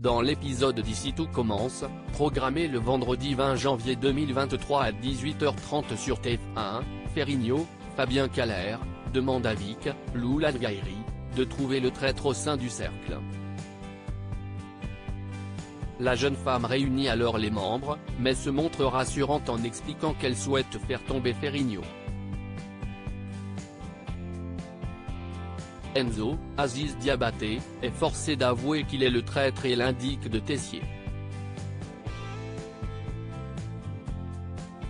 Dans l'épisode d'Ici tout commence, programmé le vendredi 20 janvier 2023 à 18h30 sur TF1, Ferrigno, Fabien Keller, demande à Vic, Lou Ladgairi, de trouver le traître au sein du cercle. La jeune femme réunit alors les membres, mais se montre rassurante en expliquant qu'elle souhaite faire tomber Ferrigno. Enzo, Aziz Diabaté, est forcé d'avouer qu'il est le traître et l'indique de Tessier.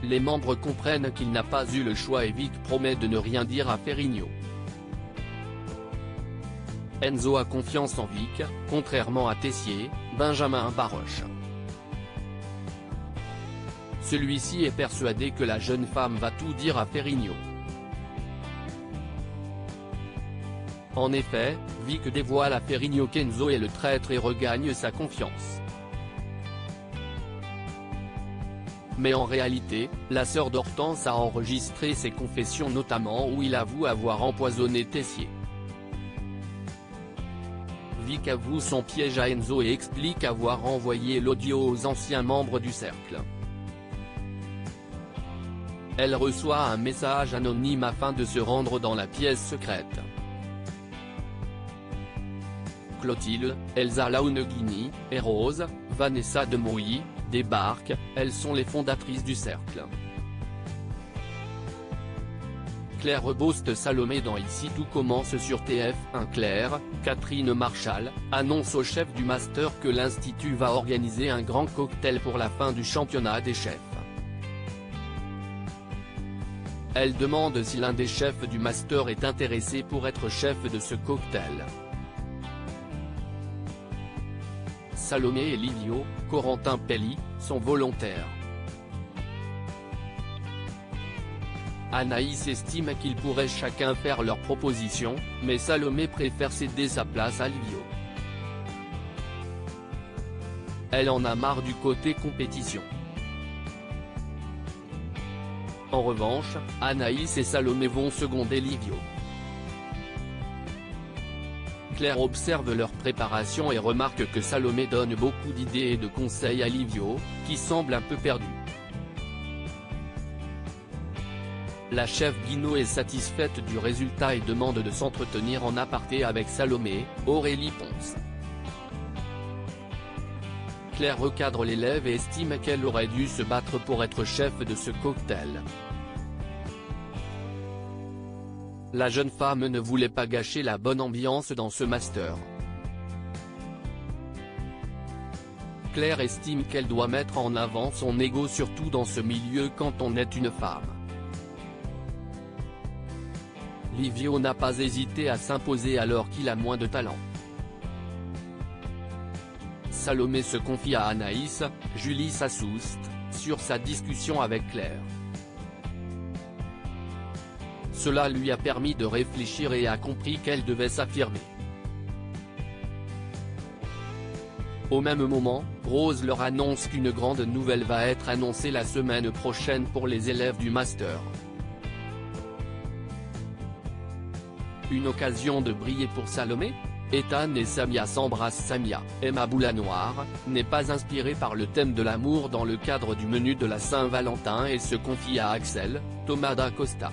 Les membres comprennent qu'il n'a pas eu le choix et Vic promet de ne rien dire à Ferrigno. Enzo a confiance en Vic, contrairement à Tessier, Benjamin Baroche. Celui-ci est persuadé que la jeune femme va tout dire à Ferrigno. En effet, Vic dévoile à Ferrigno qu'Enzo est le traître et regagne sa confiance. Mais en réalité, la sœur d'Hortense a enregistré ses confessions notamment où il avoue avoir empoisonné Tessier. Vic avoue son piège à Enzo et explique avoir envoyé l'audio aux anciens membres du cercle. Elle reçoit un message anonyme afin de se rendre dans la pièce secrète. Clotilde, Elsa Launeghini, et Rose, Vanessa de Mouilly, débarquent, elles sont les fondatrices du cercle. Claire reboste Salomé dans Ici tout commence sur TF1. Claire, Catherine Marchal, annonce au chef du master que l'institut va organiser un grand cocktail pour la fin du championnat des chefs. Elle demande si l'un des chefs du master est intéressé pour être chef de ce cocktail. Salomé et Livio, Corentin Pelli, sont volontaires. Anaïs estime qu'ils pourraient chacun faire leur proposition, mais Salomé préfère céder sa place à Livio. Elle en a marre du côté compétition. En revanche, Anaïs et Salomé vont seconder Livio. Claire observe leur préparation et remarque que Salomé donne beaucoup d'idées et de conseils à Livio, qui semble un peu perdu. La chef Guino est satisfaite du résultat et demande de s'entretenir en aparté avec Salomé, Aurélie Ponce. Claire recadre l'élève et estime qu'elle aurait dû se battre pour être chef de ce cocktail. La jeune femme ne voulait pas gâcher la bonne ambiance dans ce master. Claire estime qu'elle doit mettre en avant son ego surtout dans ce milieu quand on est une femme. Livio n'a pas hésité à s'imposer alors qu'il a moins de talent. Salomé se confie à Anaïs, Julie Sassouste, sur sa discussion avec Claire. Cela lui a permis de réfléchir et a compris qu'elle devait s'affirmer. Au même moment, Rose leur annonce qu'une grande nouvelle va être annoncée la semaine prochaine pour les élèves du master. Une occasion de briller pour Salomé ? Ethan et Samia s'embrassent. Samia, Emma Boulanoir, n'est pas inspirée par le thème de l'amour dans le cadre du menu de la Saint-Valentin et se confie à Axel, Thomas d'Acosta.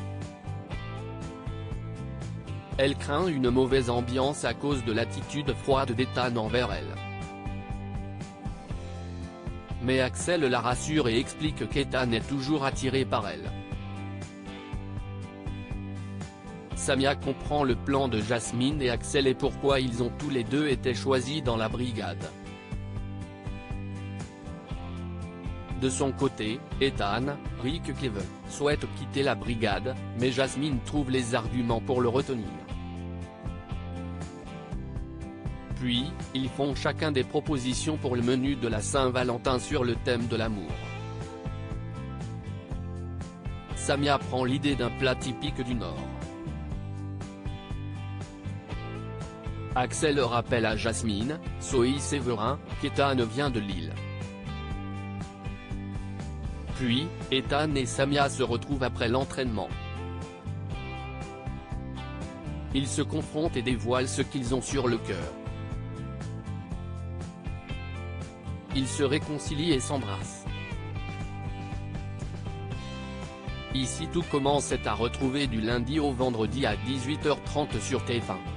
Elle craint une mauvaise ambiance à cause de l'attitude froide d'Ethan envers elle. Mais Axel la rassure et explique qu'Ethan est toujours attiré par elle. Samia comprend le plan de Jasmine et Axel et pourquoi ils ont tous les deux été choisis dans la brigade. De son côté, Ethan, Rick Kevin, souhaite quitter la brigade, mais Jasmine trouve les arguments pour le retenir. Puis, ils font chacun des propositions pour le menu de la Saint-Valentin sur le thème de l'amour. Samia prend l'idée d'un plat typique du Nord. Axel rappelle à Jasmine, Zoé Séverin, qu'Ethan vient de Lille. Puis, Ethan et Samia se retrouvent après l'entraînement. Ils se confrontent et dévoilent ce qu'ils ont sur le cœur. Ils se réconcilient et s'embrassent. Ici tout commence est à retrouver du lundi au vendredi à 18h30 sur TF1.